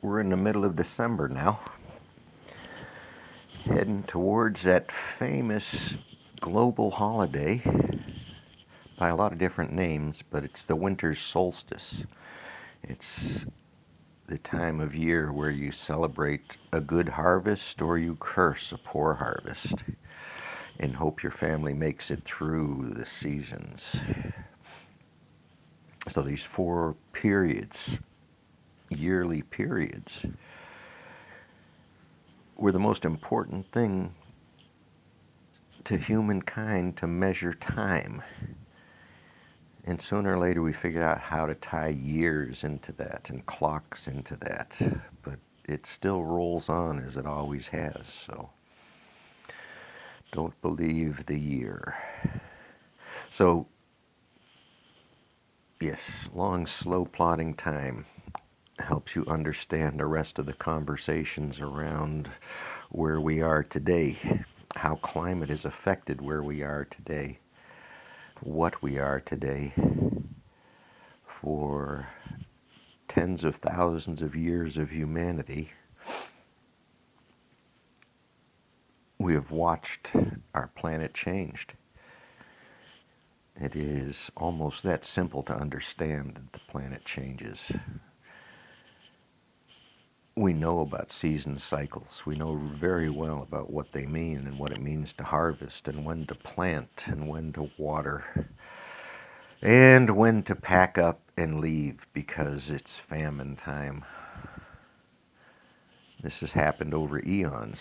We're in the middle of December now, heading towards that famous global holiday by a lot of different names, but it's the winter solstice. It's the time of year where you celebrate a good harvest or you curse a poor harvest and hope your family makes it through the seasons. So these 4 periods, yearly periods, were the most important thing to humankind to measure time. And sooner or later we figured out how to tie years into that and clocks into that. But it still rolls on as it always has. So don't believe the year. So, yes, long, slow plodding time helps you understand the rest of the conversations around where we are today, how climate has affected where we are today, what we are today. For tens of thousands of years of humanity, we have watched our planet changed. It is almost that simple to understand that the planet changes. We know about season cycles. We know very well about what they mean and what it means to harvest and when to plant and when to water and when to pack up and leave because it's famine time. This has happened over eons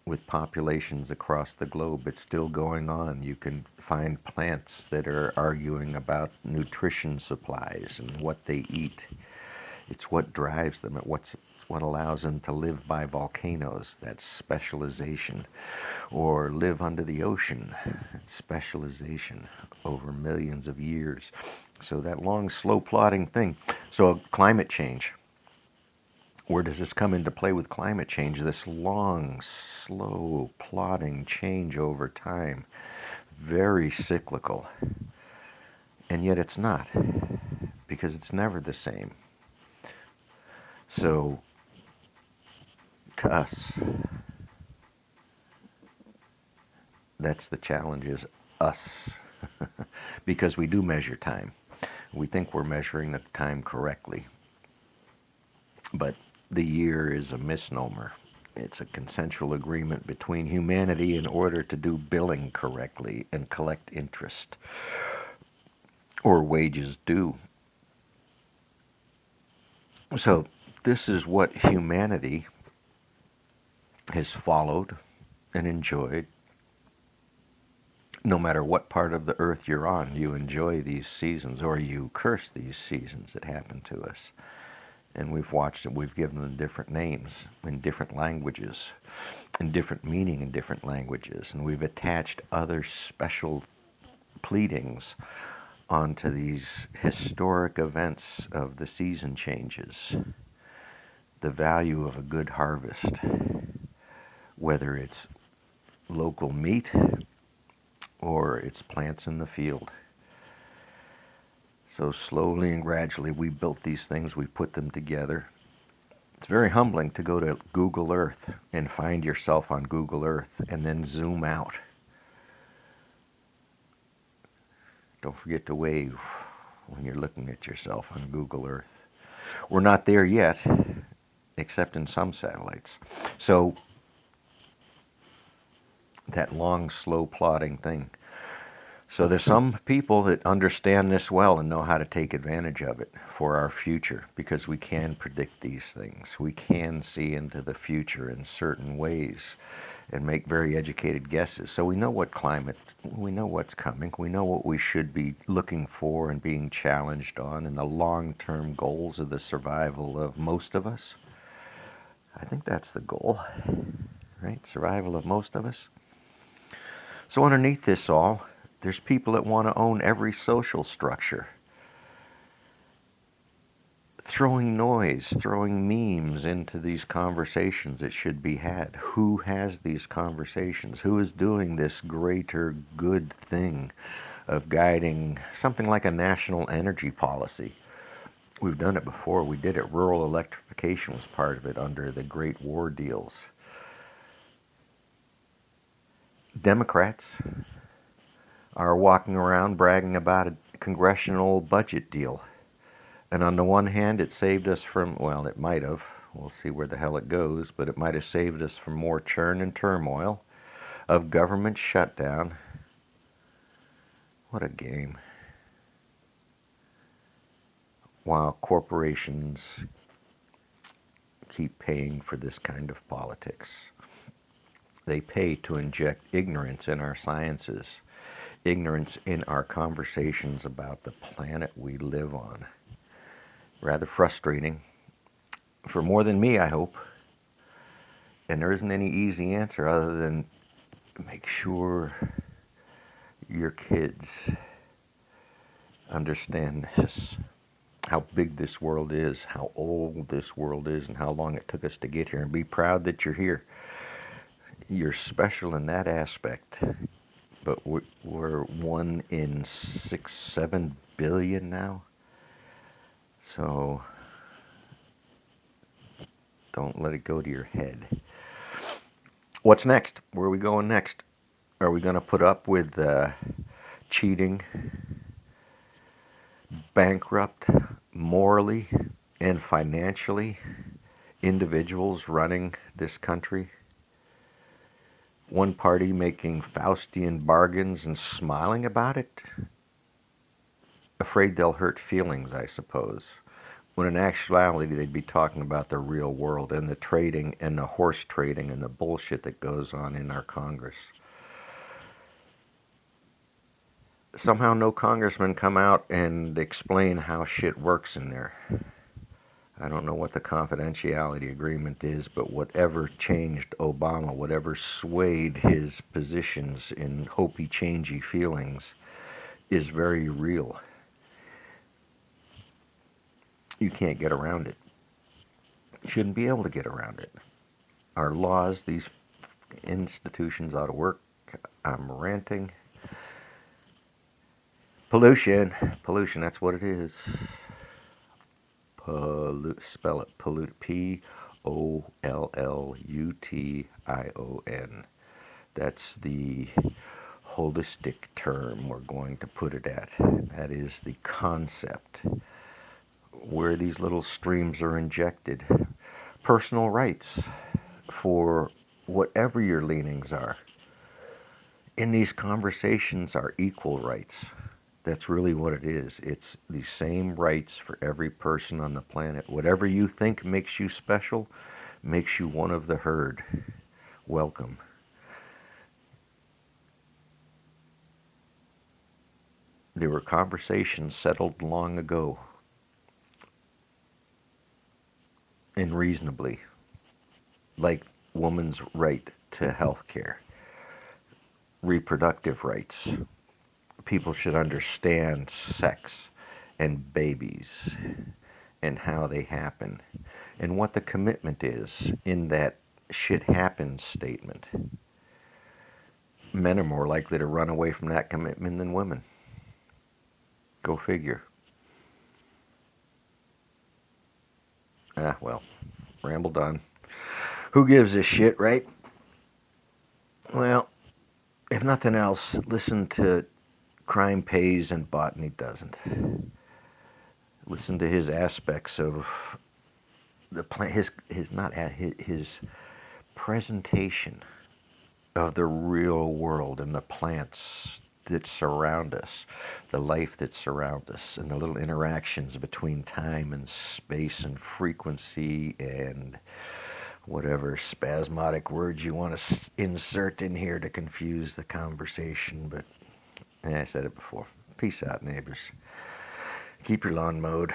with populations across the globe. It's still going on. You can find plants that are arguing about nutrition supplies and what they eat. It's what drives them. It's what allows them to live by volcanoes. That's specialization. Or live under the ocean. That's specialization over millions of years. So that long, slow plodding thing. So climate change. Where does this come into play with climate change? This long, slow, plodding change over time. Very cyclical. And yet it's not, because it's never the same. So, to us, that's the challenge, is us. Because we do measure time. We think we're measuring the time correctly. But the year is a misnomer. It's a consensual agreement between humanity in order to do billing correctly and collect interest or wages due. So this is what humanity has followed and enjoyed. No matter what part of the earth you're on, you enjoy these seasons or you curse these seasons that happen to us. And we've watched them, we've given them different names in different languages, and different meaning in different languages, and we've attached other special pleadings onto these historic events of the season changes. The value of a good harvest, whether it's local meat or it's plants in the field. So slowly and gradually we built these things, we put them together. It's very humbling to go to Google Earth and find yourself on Google Earth and then zoom out. Don't forget to wave when you're looking at yourself on Google Earth. We're not there yet, except in some satellites. So that long, slow plodding thing. So there's some people that understand this well and know how to take advantage of it for our future, because we can predict these things. We can see into the future in certain ways and make very educated guesses. So we know what climate, we know what's coming, we know what we should be looking for and being challenged on, and the long-term goals of the survival of most of us. I think that's the goal, right? Survival of most of us. So underneath this all, there's people that want to own every social structure. Throwing noise, throwing memes into these conversations that should be had. Who has these conversations? Who is doing this greater good thing of guiding something like a national energy policy? We've done it before. We did it. Rural electrification was part of it under the Great War deals. Democrats are walking around bragging about a congressional budget deal. And on the one hand, it saved us from, well, it might have. We'll see where the hell it goes, but it might have saved us from more churn and turmoil of government shutdown. What a game. While corporations keep paying for this kind of politics. They pay to inject ignorance in our sciences, ignorance in our conversations about the planet we live on. Rather frustrating. For more than me, I hope. And there isn't any easy answer other than make sure your kids understand this. How big this world is, how old this world is, and how long it took us to get here. And be proud that you're here. You're special in that aspect. But we're 1 in 6, 7 billion now. So don't let it go to your head. What's next? Where are we going next? Are we going to put up with cheating, bankrupt, morally and financially individuals running this country? One party making Faustian bargains and smiling about it? Afraid they'll hurt feelings, I suppose. When in actuality they'd be talking about the real world and the trading and the horse trading and the bullshit that goes on in our Congress. Somehow no congressmen come out and explain how shit works in there. I don't know what the confidentiality agreement is, but whatever changed Obama, whatever swayed his positions in hopey-changey feelings is very real. You can't get around it. You shouldn't be able to get around it. Our laws, these institutions ought to work. I'm ranting. Pollution, that's what it is. Spell it, pollute, Pollution. That's the holistic term we're going to put it at. That is the concept where these little streams are injected. Personal rights for whatever your leanings are. In these conversations are equal rights. That's really what it is. It's the same rights for every person on the planet. Whatever you think makes you special, makes you one of the herd. Welcome. There were conversations settled long ago, and reasonably, like woman's right to health care, reproductive rights. People should understand sex and babies and how they happen and what the commitment is in that shit happens statement. Men are more likely to run away from that commitment than women. Go figure. Well, rambled on. Who gives a shit, right? Well, if nothing else, listen to Crime Pays and Botany Doesn't. Listen to his aspects of the plant, his presentation of the real world and the plants that surround us, the life that surrounds us, and the little interactions between time and space and frequency and whatever spasmodic words you want to insert in here to confuse the conversation. But I said it before. Peace out, neighbors. Keep your lawn mowed.